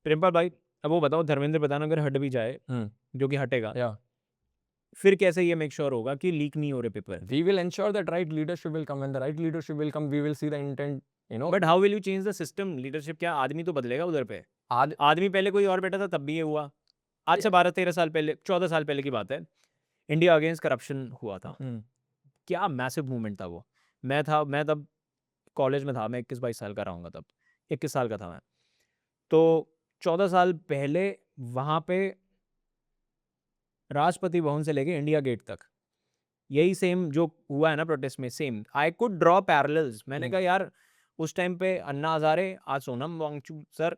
प्रियंका भाई, अब वो बताओ, धर्मेंद्र प्रधान अगर हट भी जाए, जो कि हटेगा, Yeah. फिर कैसे ये मेक श्योर होगा कि लीक नहीं हो रहे paper? We will ensure that right leadership will come. When the right leadership will come, we will see the intent, you know. But how will you change the system? Leadership क्या, आदमी तो बदलेगा उधर पे? आद आदमी पहले कोई और बैठा था तब भी ये हुआ। आज से 12-13 साल पहले, 14 साल पहले की बात है, इंडिया अगेंस्ट करप्शन हुआ था। क्या मैसिव मूवमेंट था वो। मैं तब कॉलेज में था, मैं 21-22 साल का रहूँगा तब, 21 साल का था मैं। तो 14 साल पहले वहाँ पे राष्ट्रपति भवन से लेके इंडिया गेट तक यही सेम जो हुआ है ना प्रोटेस्ट में, same I could draw parallels. मैंने कहा यार, उस टाइम पे अन्ना हजारे, आज सोनम वांगचुक सर,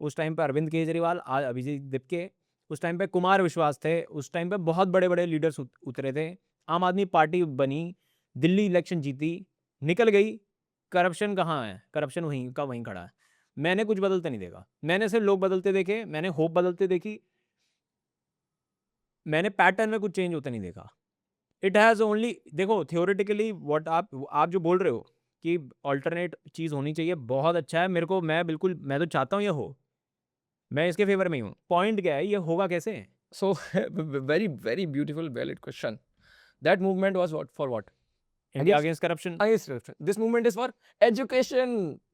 उस टाइम पे अरविंद केजरीवाल, आज अभिजीत दिपके, उस टाइम पे कुमार विश्वास थे, उस टाइम पे बहुत बड़े बड़े लीडर्स उतरे थे, आम आदमी पार्टी बनी, दिल्ली इलेक्शन जीती, निकल गई। करप्शन कहाँ है? करप्शन वहीं का वहीं खड़ा है। मैंने कुछ बदलते नहीं देखा, मैंने सिर्फ लोग बदलते देखे, मैंने होप बदलते देखी, मैंने पैटर्न में कुछ चेंज होता नहीं देखा। इट हैज़ ओनली, देखो थियोरेटिकली व्हाट आप जो बोल रहे हो कि अल्टरनेट चीज़ होनी चाहिए, बहुत अच्छा है। मेरे को, मैं तो चाहता हूँ ये हो, मैं इसके फेवर में ही हूँ। पॉइंट क्या है, ये होगा कैसे? So very very beautiful valid question. That movement was what for what? India against corruption, Against corruption. This movement is for education.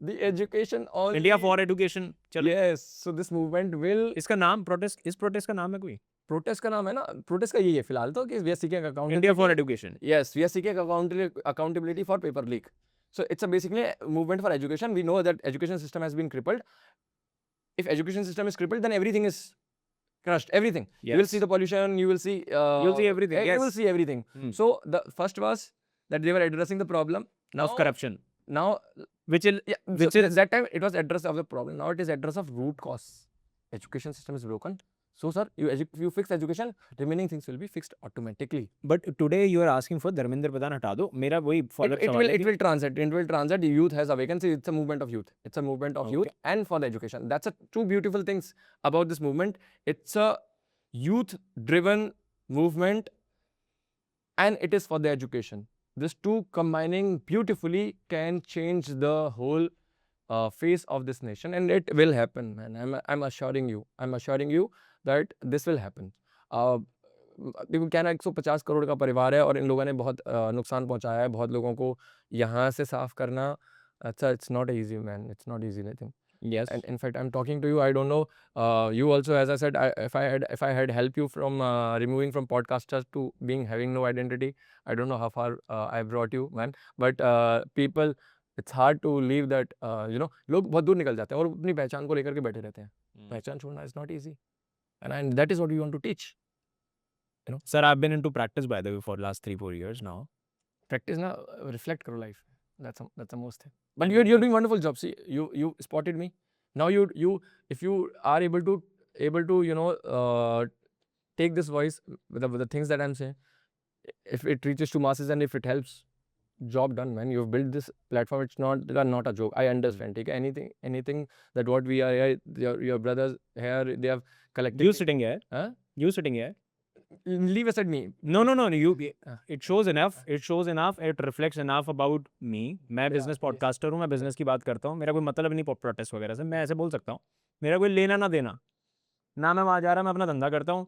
The education all. India for education. चलो, Yes. So this movement will. इसका नाम protest, इस protest का नाम है कोई? Protest का नाम है ना, प्रोटेस्ट का यही है फिलहाल तो, कि we are seeking accountability. India for education. Yes, we are seeking accountability for paper leak. So it's a basically a movement for education. We know that education system has been crippled. If education system is crippled, then everything is crushed. Everything. You will see the pollution. You will see. You'll see everything, You will yes. see everything. So the first was that they were addressing the problem. Now of corruption, Now, which is yeah, which so is that time it was address of the problem. Now it is address of root cause. Education system is broken. So sir, you fix education, remaining things will be fixed automatically. But today you are asking for Dharmendra Pradhan हटा दो। मेरा वही follow up It सवाल will है it will transit. It will transit. The youth has a vacancy. It's a movement of youth. It's a movement of youth and for the education. That's a two beautiful things about this movement. It's a youth-driven movement, and it is for the education. These two combining beautifully can change the whole face of this nation, and it will happen, man. I'm assuring you. I'm assuring you that this will happen. देखो क्या ना, 150 करोड़ का परिवार है और इन लोगों ने बहुत नुकसान पहुंचाया है बहुत लोगों को। यहाँ से साफ करना, अच्छा, it's not easy, man. It's not easy, I think. Yes. And in fact, I'm talking to you. I don't know. You also, as I said, if I had helped you from removing from podcasters to being having no identity, I don't know how far I brought you, man. But people, it's hard to leave that. You know, लोग बहुत दूर निकल जाते हैं और अपनी पहचान को लेकर के बैठे रहते हैं। पहचान छोड़ना is not easy, and that is what we want to teach. You know, Sir, I've been into practice by the way for last 3-4 years now. practice na, reflect karo life. That's the most thing. But you're doing wonderful job. See, you spotted me. Now you if you are able to you know take this voice with the things that I'm saying, if it reaches to masses and if it helps, job done, man. You've built this platform. It's not a joke. I understand. Okay? Anything that what we are here, your brothers here, they have collected. You sitting here? Huh? You sitting here? Leave aside me. No. You. It shows enough. It shows enough. It reflects enough about me. मैं business podcaster हूँ, मैं business की बात करता हूँ। मेरा कोई मतलब नहीं प्रोटेस्ट वगैरह से, मैं ऐसे बोल सकता हूँ। मेरा कोई लेना ना देना ना, मैं वहाँ जा रहा, मैं अपना धंधा करता हूँ।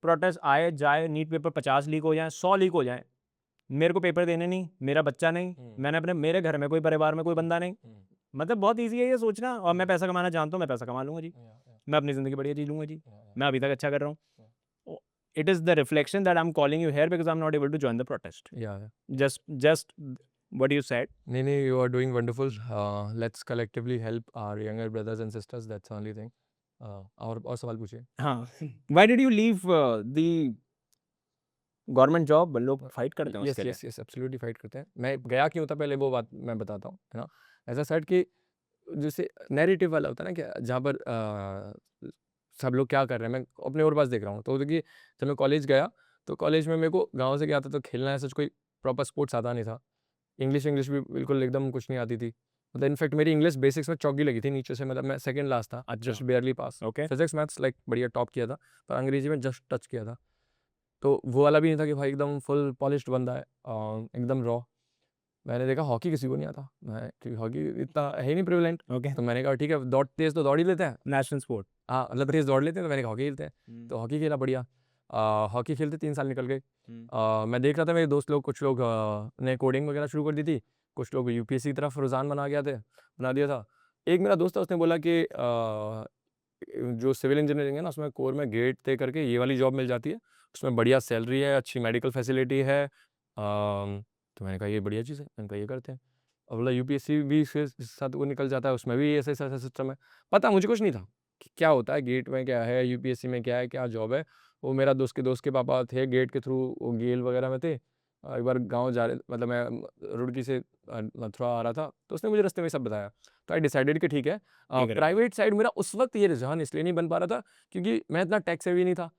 प्रोटेस्ट आए जाए, नीट पेपर 50 लीक हो जाए, 100 लीक हो जाए, मेरे को पेपर देने नहीं, मेरा बच्चा नहीं, मैंने मेरे घर में कोई, परिवार में कोई बंदा नहीं। मतलब बहुत ईजी है ये सोचना। और मैं पैसा कमाना जानता हूँ, मैं पैसा कमा लूँगा जी, मैं अपनी ज़िंदगी बढ़िया जी लूँगा जी, मैं अभी तक अच्छा कर रहा हूँ। It is the reflection that I'm calling you here because I'm not able to join the protest. Yeah. Just what you said. No, you are doing wonderful. Let's collectively help our younger brothers and sisters. That's the only thing. और सवाल पूछिए। हाँ. Why did you leave the government job? लोग fight करते हैं उसके लिए। Yes absolutely fight करते हैं। मैं गया क्यों था पहले वो बात मैं बताता हूँ, है ना। ऐसा सेट कि जैसे नैरेटिव वाला होता है ना, कि जहाँ पर सब लोग क्या कर रहे हैं, मैं अपने और पास देख रहा हूँ। तो देखिए, जब मैं कॉलेज गया तो कॉलेज में मेरे को गाँव से गया था तो खेलना ऐसा कोई प्रॉपर स्पोर्ट्स आता नहीं था। इंग्लिश भी बिल्कुल एकदम कुछ नहीं आती थी। मतलब इनफैक्ट मेरी इंग्लिश बेसिक्स में चौकी लगी थी नीचे से, मतलब मैं सेकंड लास्ट था, जस्ट बेयरली पास। ओके। फिजिक्स मैथ्स लाइक बढ़िया टॉप किया था, पर अंग्रेजी में जस्ट टच किया था। तो वो वाला भी नहीं था कि भाई एकदम फुल पॉलिश्ड बंदा है, एकदम रॉ। मैंने देखा हॉकी किसी को नहीं आता, मैं क्योंकि हॉकी इतना है ही नहीं प्रिविलेंट, ओके, तो मैंने कहा ठीक है दौड़ तेज तो दौड़ ही लेते हैं, नेशनल स्पोर्ट। हाँ मतलब तेज दौड़ लेते हैं, तो मैंने कहा हॉकी खेलते हैं, तो हॉकी खेला बढ़िया। हॉकी खेलते 3 साल निकल गए। मैं देख रहा था मेरे दोस्त लोग, कुछ लोग ने कोडिंग वगैरह शुरू कर दी थी, कुछ लोग यूपीएससी की तरफ रुझान बना दिया था। एक मेरा दोस्त था, उसने बोला कि जो सिविल इंजीनियरिंग है ना, उसमें कोर में गेट तय करके ये वाली जॉब मिल जाती है, उसमें बढ़िया सैलरी है, अच्छी मेडिकल फैसिलिटी है। तो मैंने कहा ये बढ़िया चीज़ है, मैंने कहा ये करते हैं। और बोला यूपीएससी भी इसके साथ वो निकल जाता है, उसमें भी ऐसा ऐसा सिस्टम है। पता मुझे कुछ नहीं था कि क्या होता है गेट में, क्या है यूपीएससी में, क्या है, क्या जॉब है। वो मेरा दोस्त के पापा थे गेट के थ्रू, वो गेल वगैरह में थे। एक बार गांव जा रहे, मतलब मैं रुड़की से मथुरा आ रहा था, तो उसने मुझे रास्ते में सब बताया। तो आई डिसाइडेड कि ठीक है। प्राइवेट साइड मेरा उस वक्त ये रुझान इसलिए नहीं बन पा रहा था क्योंकि मैं इतना टेक सेवी नहीं था,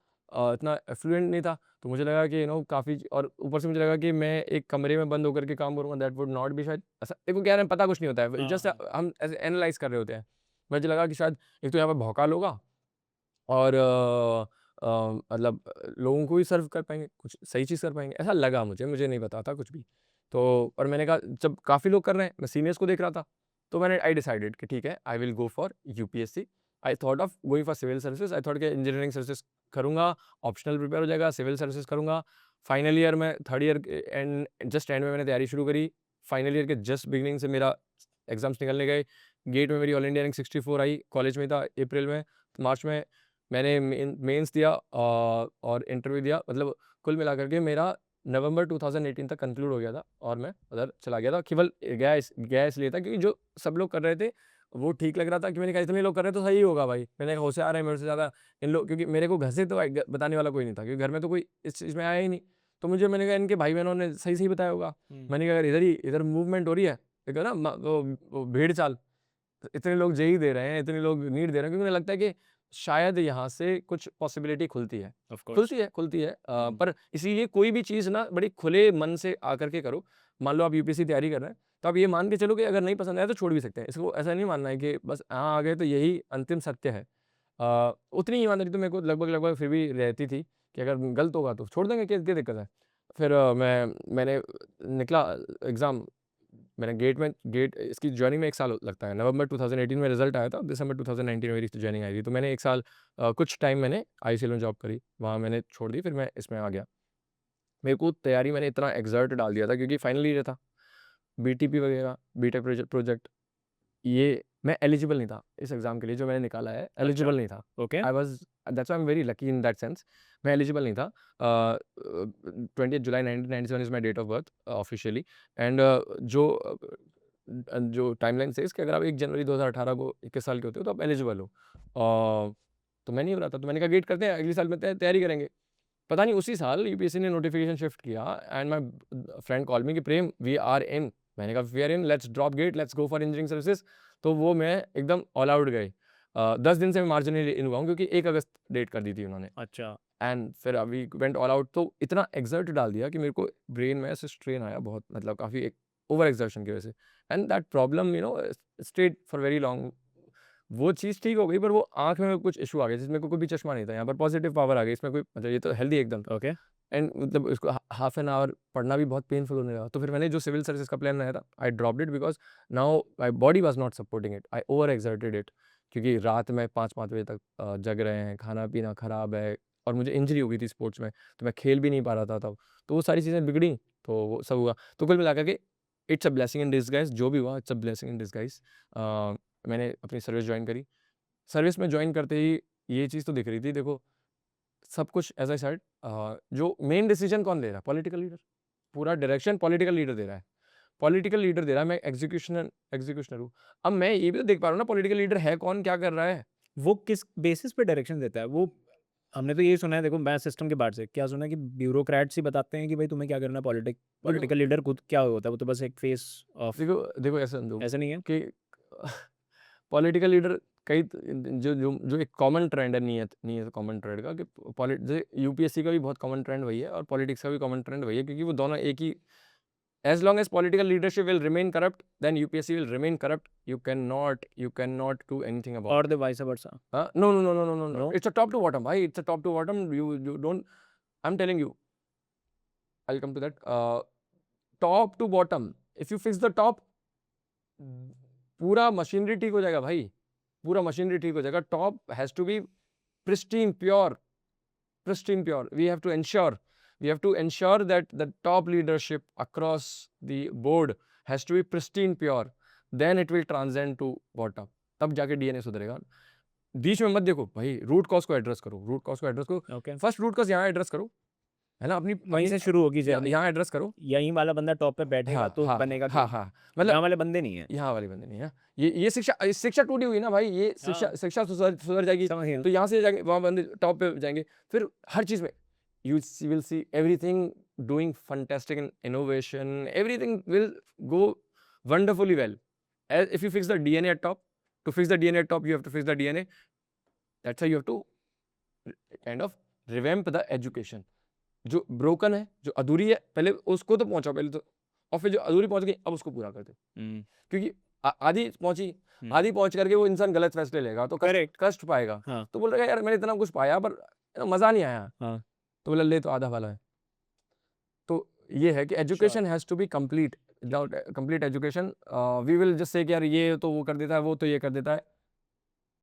इतना एफ्लुएंट नहीं था। तो मुझे लगा कि काफ़ी, और ऊपर से मुझे लगा कि मैं एक कमरे में बंद होकर के काम करूँगा, दैट वुड नॉट बी शायद ऐसा। देखो क्या है, पता कुछ नहीं होता है, जस्ट हाँ। हम ऐसे एनालाइज कर रहे होते हैं। मुझे लगा कि शायद एक तो यहाँ पे भौकाल होगा, और मतलब लोगों को ही सर्व कर पाएंगे, कुछ सही चीज़ कर पाएंगे, ऐसा लगा मुझे नहीं पता था कुछ भी। तो और मैंने कहा जब काफ़ी लोग कर रहे हैं, मैं सीनियर्स को देख रहा था, तो मैंने आई डिसाइडेड कि ठीक है I will go for UPSC. I thought of going for civil services, I thought कि इंजीनियरिंग सर्विसेज करूँगा, ऑप्शनल प्रिपेयर हो जाएगा, सिविल सर्विसेज करूँगा। फाइनल ईयर में, third year and just end में मैंने तैयारी शुरू करी। फाइनल ईयर के जस्ट बिगिनिंग से मेरा एग्जाम्स निकलने गए। गेट में मेरी ऑल इंडिया रैंक 64 आई, कॉलेज में था अप्रैल में, मार्च में मैंने मेंस दिया और इंटरव्यू दिया। मतलब कुल मिलाकर के मेरा नवंबर 2018 तक कंक्लूड हो गया था, और मैं उधर चला गया था। केवल गया इसलिए था क्योंकि जो सब लोग कर रहे थे वो ठीक लग रहा था, कि मैंने कहा इतने लोग कर रहे हैं तो सही होगा भाई। मैंने कहा होशियार है मेरे से ज़्यादा इन लोग, क्योंकि मेरे को घर से तो बताने वाला कोई नहीं था, क्योंकि घर में तो कोई इस चीज़ में आया ही नहीं। तो मुझे, मैंने कहा इनके भाई बहनों ने सही सही बताया होगा। मैंने कहा अगर इधर मूवमेंट हो रही है, देखो ना वो भेड़ चाल, इतने लोग जेई दे रहे हैं, इतने लोग नीट दे रहे हैं, क्योंकि मुझे लगता है कि शायद यहाँ से कुछ पॉसिबिलिटी खुलती है, ऑफ कोर्स। खुलती है। पर इसीलिए कोई भी चीज़ ना बड़ी खुले मन से आकर के करो। मान लो आप यूपीएससी तैयारी कर रहे हैं, तो आप ये मान के चलो कि अगर नहीं पसंद आया तो छोड़ भी सकते हैं। इसको ऐसा नहीं मानना है कि बस यहाँ आ गए तो यही अंतिम सत्य है। उतनी ईमानदारी तो मेरे को लगभग फिर भी रहती थी कि अगर गलत होगा तो छोड़ देंगे, क्या क्या दिक्कत है। फिर मैंने निकला एग्ज़ाम, मैंने गेट इसकी जॉइनिंग में 1 साल लगता है। नवंबर 2018 में रिजल्ट आया था, दिसंबर 2019 में मेरी जॉइनिंग आई थी। तो मैंने 1 साल कुछ टाइम मैंने आईसीएल में जॉब करी, वहाँ मैंने छोड़ दी, फिर मैं इसमें आ गया। मेरे को तैयारी मैंने इतना एक्सर्ट डाल दिया था क्योंकि फाइनल ईयर था, बीटीपी वगैरह, बीटेक प्रोजेक्ट, ये मैं एलिजिबल नहीं था इस एग्ज़ाम के लिए जो मैंने निकाला है, एलिजिबल नहीं था। Okay. I was, that's why I am very lucky in that sense. मैं एलिजिबल नहीं था। 20 July 1997 is my date of birth officially. And जो टाइमलाइन सेज़ कि अगर आप 1 जनवरी 2018 को 21 साल के होते हो तो आप एलिजिबल हो। तो मैं नहीं हो रहा था, तो मैंने कहा गेट करते हैं, अगले साल में तैयारी करेंगे। पता नहीं उसी साल यूपीएससी ने नोटिफिकेशन शिफ्ट किया, and my friend call me कि प्रेम वी आर इन। मैंने कहा we are in, let's drop GATE, let's go for engineering services. तो वो मैं एकदम ऑल आउट गए। 10 दिन से मैं मार्जिनली इन हुआ हूँ क्योंकि 1 अगस्त डेट कर दी थी उन्होंने। अच्छा। एंड फिर अभी वेंट ऑल आउट, तो इतना एक्सर्ट डाल दिया कि मेरे को ब्रेन में ऐसे स्ट्रेन आया बहुत, मतलब काफ़ी एक ओवर एक्सर्शन की वजह से। And that problem state for very long. वो चीज़ ठीक हो गई, पर वो आँख में कुछ इशू आ गया जिसमें कोई भी चश्मा नहीं था, यहाँ पर पॉजिटिव पावर आ गई, इसमें कोई, मतलब ये तो हेल्दी एकदम। ओके। एंड मतलब उसको हाफ एन आवर पढ़ना भी बहुत पेनफुल होने लगा। तो फिर मैंने जो सिविल सर्विसेज का प्लान बनाया था, I dropped it because now my body was not supporting it, I over exerted it. क्योंकि रात में 5-5 बजे तक जग रहे हैं, खाना पीना खराब है, और मुझे इंजरी हो गई थी स्पोर्ट्स में, तो मैं खेल भी नहीं पा रहा था तब। तो वो सारी चीज़ें बिगड़ी, तो वो सब हुआ। तो कुल मिला के it's a blessing in disguise, जो भी हुआ it's a blessing in disguise. मैंने अपनी सर्विस ज्वाइन करी। सर्विस में ज्वाइन करते ही ये चीज़ तो दिख रही थी, देखो सब कुछ एज़ आई सेड, जो मेन डिसीजन कौन ले रहा है? Political leader. पूरा डायरेक्शन पॉलिटिकल लीडर दे रहा है। पॉलिटिकल लीडर दे रहा है, मैं एग्जीक्यूशनर हूँ। अब मैं ये भी तो देख पा रहा हूँ ना पॉलिटिकल लीडर है कौन, क्या कर रहा है? वो किस बेसिस पे डायरेक्शन देता है वो? हमने तो ये सुना है, देखो मैं सिस्टम के बाहर से क्या सुना है कि ब्यूरोक्रेट्स ही बताते हैं कि भाई तुम्हें क्या करना है। देखो पॉलिटिकल लीडर खुद क्या होता है? वो तो बस एक फेस ऑफ, देखो देखो ऐसा समझो ऐसा नहीं है? कि पॉलिटिकल लीडर कई जो जो जो एक कॉमन ट्रेंड है, नहीं है कॉमन ट्रेंड का, कि जैसे यूपीएससी का भी बहुत कॉमन ट्रेंड वही है और पॉलिटिक्स का भी कॉमन ट्रेंड वही है, क्योंकि वो दोनों एक ही। As long as political leadership will remain corrupt, then UPSC will remain corrupt. You cannot do anything about और it. The vice versa? No. No? It's a top to bottom. Bhai, it's a top to bottom. You don't. I'm telling you. I'll come to that. Top to bottom. If you fix the top, पूरा machinery ठीक हो जाएगा भाई, पूरा machinery ठीक हो जाएगा. Top has to be pristine pure, pristine pure. We have to ensure that the top leadership across the board has to be pristine pure. Then it will transcend to bottom. तब जाके DNA सुधरेगा. बीच में मत देखो भाई, root cause को address करो, root cause को एड्रेस करो. ओके, फर्स्ट रूट कॉज यहाँ एड्रेस करो, है ना, अपनी वहीं से शुरू होगी जर्नी. यहाँ एड्रेस करो. यहीं वाला बंदा टॉप पे बैठेगा हाँ तो हाँ बनेगा. हाँ हाँ, मतलब यहाँ वाले बंदे नहीं है. यहाँ वाली बंदे नहीं है. ये शिक्षा टूटी हुई ना भाई, ये शिक्षा सुधर जाएगी समझ गया. तो यहाँ से जाके वहाँ बंदे टॉप पे जाएंगे. फिर हर चीज में you will see everything doing fantastic in innovation. Everything will go wonderfully well. As if you fix the DNA at top, to fix the DNA at top, you have to fix the DNA. That's why you have to kind of revamp the education. जो broken है, जो अधूरी है, पहले उसको तो पहुंचाओ पहले तो, और फिर जो अधूरी पहुंच गई अब उसको पूरा कर दो. क्योंकि आधी पहुंची, आधी पहुंच करके वो इंसान गलत फैसले लेगा तो कष्ट पाएगा. हाँ. तो बोल रहा है यार मैंने इतना कुछ पाया पर मजा नहीं आया. हाँ. तो बोला ले तो आधा वाला है. तो ये है कि education has to be complete. Without complete education we will just say कि यार ये तो वो कर देता है, वो तो ये कर देता है.